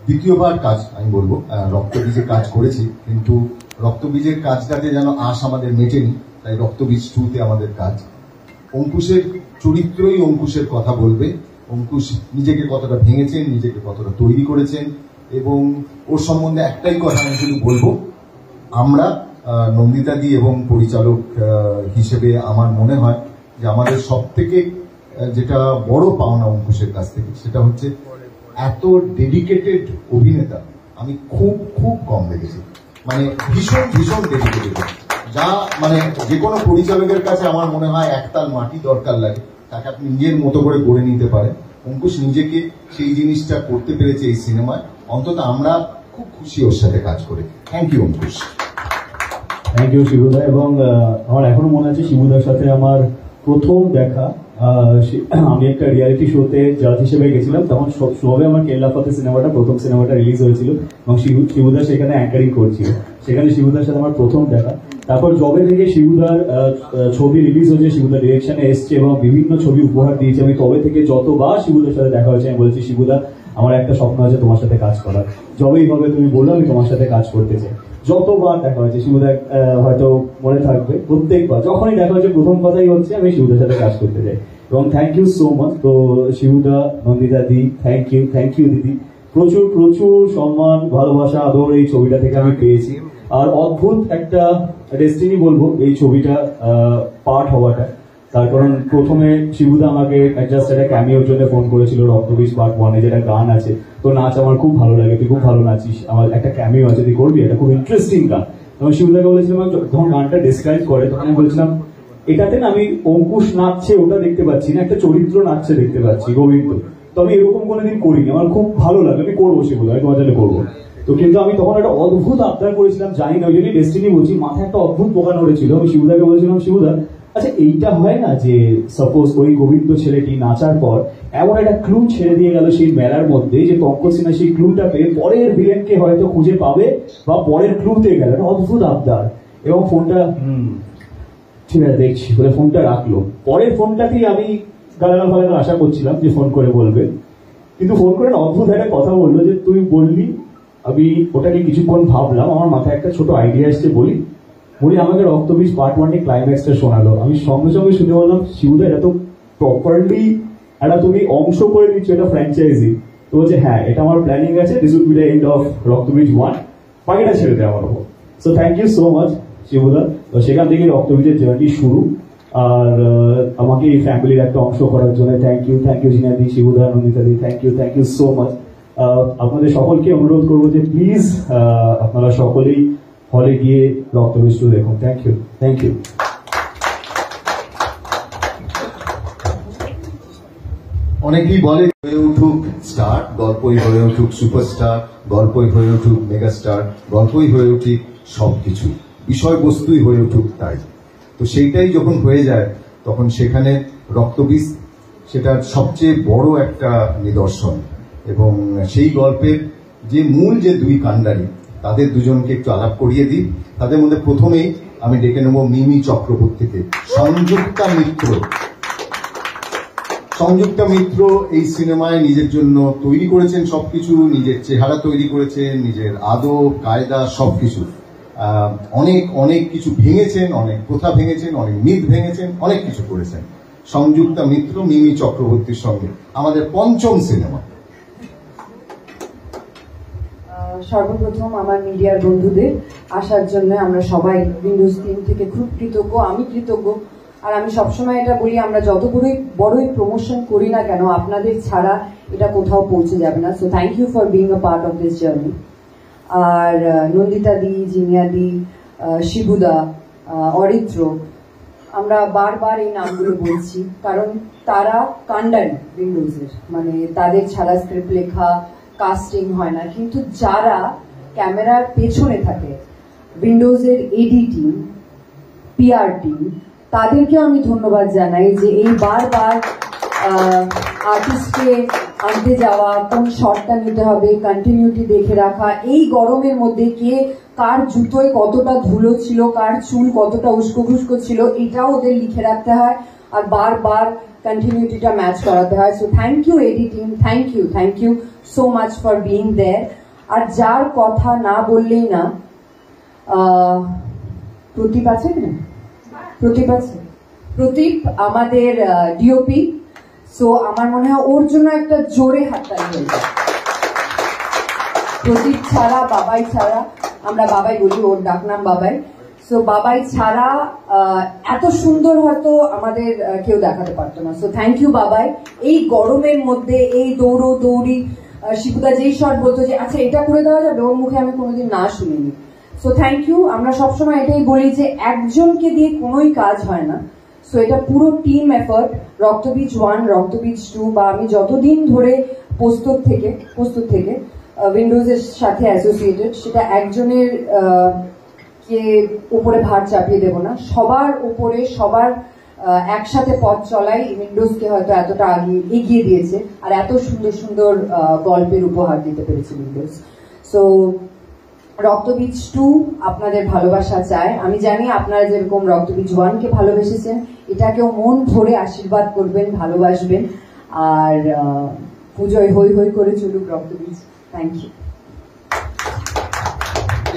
দ্বিতীয়বার কাজ আমি বলবো, রক্তবীজে কাজ করেছি, কিন্তু রক্তবীজের কাজটাতে যেন আশ আমাদের মেটেনি, তাই রক্তবীজ 2-তে আমাদের কাজ। অঙ্কুশের চরিত্রই অঙ্কুশের কথা বলবে। অঙ্কুশ নিজেকে কতটা ভেঙেছেন, নিজেকে কতটা তৈরি করেছেন, এবং ওর সম্বন্ধে একটাই কথা আমি শুধু বলবো, আমরা নন্দিতাদি এবং পরিচালক হিসেবে আমার মনে হয় যে আমাদের সব থেকে যেটা বড় পাওনা অঙ্কুশের কাছ থেকে, সেটা হচ্ছে এত ডেডিকেটেড অভিনেতা আমি খুব খুব কম দেখেছি। মানে ভীষণ ভীষণ ডেডিকেটেড, যা মানে যে কোনো পরিচালকের কাছে আমার মনে হয় একতাল মাটি দরকার লাগে, তাকে আপনি নিজের মতো করে গড়ে নিতে পারেন। অঙ্কুশ নিজেকে সেই জিনিসটা করতে পেরেছে এই সিনেমায়, অন্তত আমরা খুব খুশি ওর সাথে কাজ করে। Thank you Ankush. Thank you শিবুদা। এবং আমার এখনো মনে আছে শিবুদার সাথে আমার প্রথম দেখা, আমি একটা রিয়ালিটি শোতে জাজ হিসেবে গেছিলাম, তখন সবে আমার কেল্লা ফতে সিনেমাটা, প্রথম সিনেমাটা রিলিজ হয়েছিল এবং শিবুদা সেখানে অ্যাঙ্কারিং করছিল। সেখানে শিবুদার সাথে আমার প্রথম দেখা। তারপর জবে থেকে শিবুদার ছবি রিলিজ হয়েছে, শিবুদার ডিরেকশনে এসছে এবং বিভিন্ন ছবি উপহার দিয়েছে, আমি তবে থেকে যতবার শিবুদার সাথে দেখা হয়েছে আমি বলেছি, শিবুদা আমার একটা স্বপ্ন আছে তোমার সাথে কাজ করার, যবেই হবে তুমি বললো আমি তোমার সাথে কাজ করতে চাই। যতবার দেখা হয়েছে শিবুদা হয়তো মনে থাকবে, প্রত্যেকবার যখনই দেখা হয়েছে প্রথম কথাই হচ্ছে আমি শিবুদার সাথে কাজ করতে চাই। এবং থ্যাংক ইউ সো মাচ। তো শিবুদা, নন্দিতা দি, থ্যাংক ইউ দিদি। প্রচুর প্রচুর সম্মান, ভালোবাসা, আদর এই ছবিটা থেকে আমি পেয়েছি। আর অদ্ভুত একটা ডেস্টিনি বলবো এই ছবিটা পার্ট হওয়াটা, তার কারণ প্রথমে শিবুদা আমাকে জাস্ট একটা ক্যামিওর জন্য ফোন করেছিল রক্তবীজ পার্ট 1-এ, যেটা গান আছে, তো নাচ আমার খুব ভালো লাগে, তুই খুব ভালো নাচিস, আমার একটা ক্যামিও আছে তুই করবি, এটা খুব ইন্টারেস্টিং গান। তখন শিবুদাকে বলেছিলাম, যখন গানটা ডিসক্রাইব করে তখন আমি বলছিলাম এটাতে না আমি অঙ্কুশ নাচছে ওটা দেখতে পাচ্ছি না, একটা চরিত্র নাচছে দেখতে পাচ্ছি, গোবিন্দ। তো আমি এরকম কোনোদিন করিনি, আমার খুব ভালো লাগে, আমি করবো শিবুদা, আমি তোমার জন্য করবো। তো কিন্তু আমি তখন একটা অদ্ভুত আবদার করেছিলাম, জানি না ওই জন্যই ডেস্টিনি বলছি, মাথায় একটা অদ্ভুত পোকা নড়েছিল। আমি শিবুদাকে বলেছিলাম, শিবুদা আচ্ছা এইটা হয় না যে সাপোজ ওই গোবিন্দ ছেলেটি নাচার পর এমন একটা ক্লু ছেড়ে দিয়ে গেল সেই মেলার মধ্যে, যে পঙ্কজ সিনহা সেই ক্লুটা পেয়ে পরের ভিলেনকে হয়তো খুঁজে পাবে বা পরের ক্লুতে গেল, অদ্ভুত আবদার। এবং ফোনটা ঠিক আছে দেখছি বলে ফোনটা রাখলো। পরের ফোনটাতেই আমি গালাগাল ফালাগাল আশা করছিলাম যে ফোন করে বলবে, কিন্তু ফোন করে অদ্ভুত একটা কথা বললো যে তুই বললি, আমি ওটাকে কিছুক্ষণ ভাবলাম, আমার মাথায় একটা ছোট আইডিয়া এসছে, বলি আমাকে রক্তবীজ পার্ট 1-এ ক্লাইম্যাক্সটা শোনালো। আমি সঙ্গে সঙ্গে শুনে বললাম, শিবুদা এটা তো প্রপারলি একটা তুমি অংশ করে দিচ্ছ, এটা ফ্র্যাঞ্চাইজি। তো বলছে হ্যাঁ এটা আমার প্ল্যানিং আছে, this will be the end of Raktabeej 1, বাকিটা ছেড়ে দেয় আমার উপর। So thank you so much শিবুদা। তো সেখান থেকে রক্তবীজের জার্নি শুরু, আর আমাকে এই ফ্যামিলির একটা অংশ করার জন্য থ্যাংক ইউ জিনাদি, শিবুদা, নন্দিতা দি, থ্যাংক ইউ সো মাচ। আপনাদের সকলকে অনুরোধ করবো যে প্লিজ আপনারা সকলেই হলে গিয়ে রক্তবীজ 2 দেখুন। Thank you. অনেকেই বলে হয়ে উঠুক স্টার, গল্পই হয়ে উঠুক সুপারস্টার, গল্পই হয়ে উঠুক মেগাস্টার, গল্পই হয়ে উঠুক সবকিছু, বিষয়বস্তুই হয়ে উঠুক তাই। তো সেইটাই যখন হয়ে যায় তখন সেখানে রক্তবীজ সেটার সবচেয়ে বড় একটা নিদর্শন। এবং সেই গল্পের যে মূল যে দুই কাণ্ডারি, তাদের দুজনকে একটু আলাপ করিয়ে দিই। তাদের মধ্যে প্রথমেই আমি ডেকে নেব মিমি চক্রবর্তীকে। সংযুক্তা মিত্র এই সিনেমায় নিজের জন্য তৈরি করেছেন সবকিছু, নিজের চেহারা তৈরি করেছেন, নিজের আদব কায়দা সবকিছু, অনেক অনেক কিছু ভেঙেছেন, অনেক প্রথা ভেঙেছেন, অনেক মিথ ভেঙেছেন, অনেক কিছু করেছেন। সংযুক্তা মিত্র মিমি চক্রবর্তীর সঙ্গে আমাদের পঞ্চম সিনেমা। সর্বপ্রথম আমার মিডিয়ার বন্ধুদের আসার জন্য আমরা সবাই উইন্ডোজ টিম থেকে খুব কৃতজ্ঞ, আমি কৃতজ্ঞ। আর আমি সবসময় এটা বলি, আমরা যত বড়ই প্রমোশন করি না কেন, আপনাদের ছাড়া এটা কোথাও পৌঁছে যাবে না। So thank you for being a part of this journey. আর নন্দিতা দি, জিনিয়া দি, শিবুদা, অরিত্র, আমরা বারবার এই নামগুলো বলছি কারণ তারা কাণ্ডারি উইন্ডোজের, মানে তাদের ছাড়া স্ক্রিপ্ট লেখা, কাস্টিং হয় না। কিন্তু যারা ক্যামেরার পেছনে থাকে, উইন্ডোজের এডি টিম, পিআর টিম, তাদেরকেও আমি ধন্যবাদ জানাই যে এই বারবার আর্টিস্টকে আনতে যাওয়া, কোন শটটা নিতে হবে, কন্টিনিউটি দেখে রাখা, এই গরমের মধ্যে কে কার জুতোয় কতটা ধুলো ছিল, কার চুল কতটা উস্কো খুস্কো ছিল, এটাও ওদের লিখে রাখতে হয়। আর বারবার কন্টিনিউটিটা ম্যাচ করাতে হয়। So thank you AD team, thank you so much for being there. আর যার কথা না বললেই না, প্রদীপ আছে না, প্রদীপ আমাদের ডিওপি। সো আমার মনে হয় ওর জন্য একটা জোরে হাততালি হয়েছে। প্রদীপ ছাড়া, বাবাই ছাড়া, আমরা বাবাই বলি, ওর ডাকনাম বাবাই। সো বাবাই ছাড়া এত সুন্দর হয়তো আমাদের কেউ দেখাতে পারতো না। সো থ্যাংক ইউ বাবাই। এই গরমের মধ্যে এই দৌড়ি শিবুদা যেই শট বলতো যে আচ্ছা এটা করে দেওয়া যাবে, ওর মুখে আমি কোনোদিন না শুনিনি। So thank you. আমরা সবসময় এটাই বলি যে একজনকে দিয়ে কোনোই কাজ হয় না। সো এটা পুরো টিম এফার্ট। রক্তবীজ 1, রক্তবীজ 2 বা আমি যতদিন ধরে প্রস্তুত থেকে উইন্ডোজের সাথে অ্যাসোসিয়েটেড, সেটা একজনের কে উপরে ভার চাপিয়ে দেব না, সবার উপরে সবার একসাথে পথ চলাই উইন্ডোজকে হয়তো এতটা এগিয়ে দিয়েছে আর এত সুন্দর সুন্দর গল্পের উপহার দিতে পেরেছে উইন্ডোজ। সো রক্তবীজ 2 আপনাদের ভালোবাসা চায়। আমি জানি আপনারা যেরকম রক্তবীজ 1 কে ভালোবেসেছেন, এটাকেও মন ভরে আশীর্বাদ করবেন, ভালোবাসবেন। আর পুজোয় হই হই করে চলুক রক্তবীজ। Thank you.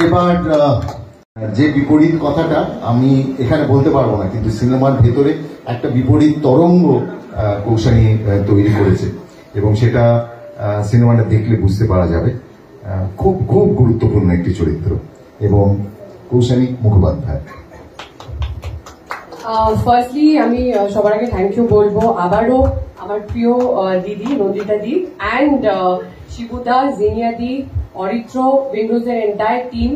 এবার যে বিপরীত কথাটা আমি এখানে বলতে পারবো না, কিন্তু সিনেমার ভেতরে একটা বিপরীত তরঙ্গ কৌশানী তৈরি করেছে এবং সেটা সিনেমাটা দেখলে বুঝতে পারা যাবে। খুব খুব গুরুত্বপূর্ণ একটি চরিত্র এবং কৌশানী মুখোপাধ্যায়। ফার্স্টলি আমি সবার আগে থ্যাংক ইউ বলবো আবারও আমার প্রিয় দিদি নন্দিতা দি অ্যান্ড শিবুদা, জিনিয়া দি, অরিত্র, উইন্ডোজের এন্টায়ার টিম।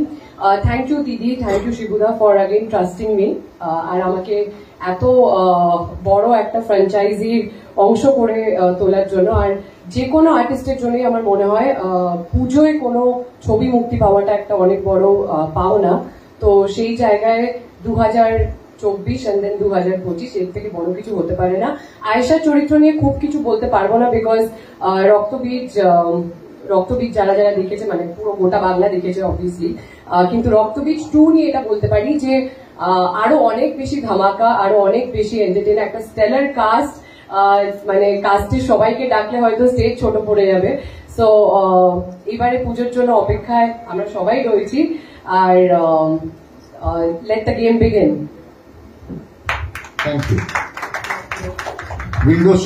থ্যাংক ইউ দিদি, থ্যাংক ইউ শিবুদা ফর অ্যাগেন ট্রাস্টিং মি আর আমাকে এত বড় একটা ফ্র্যাঞ্চাইজির অংশ করে তোলার জন্য। আর যে কোনো আর্টিস্টের জন্যই আমার মনে হয় পুজোয় কোনো ছবি মুক্তি পাওয়াটা একটা অনেক বড় পাওনা। তো সেই জায়গায় 2024 and then 2025 এর থেকে বড় কিছু হতে পারে না। আয়েশার চরিত্র নিয়ে খুব কিছু বলতে পারবো না, বিকজ রক্তবীজ যারা দেখেছে, মানে পুরো গোটা বাংলা দেখেছে অবভিয়াসলি, কিন্তু রক্তবীজ 2 নিয়ে এটা বলতে পারি যে আরো অনেক বেশি ধামাকা, আরো অনেক বেশি এন্টারটেইন, একটা স্টেলার কাস্ট, মানে কাস্টের সবাইকে ডাকলে হয়তো স্টেজ ছোট পড়ে যাবে। সো এবারে পুজোর জন্য অপেক্ষায় আমরা সবাই রয়েছি। আর let the game begin. Thank you. Windows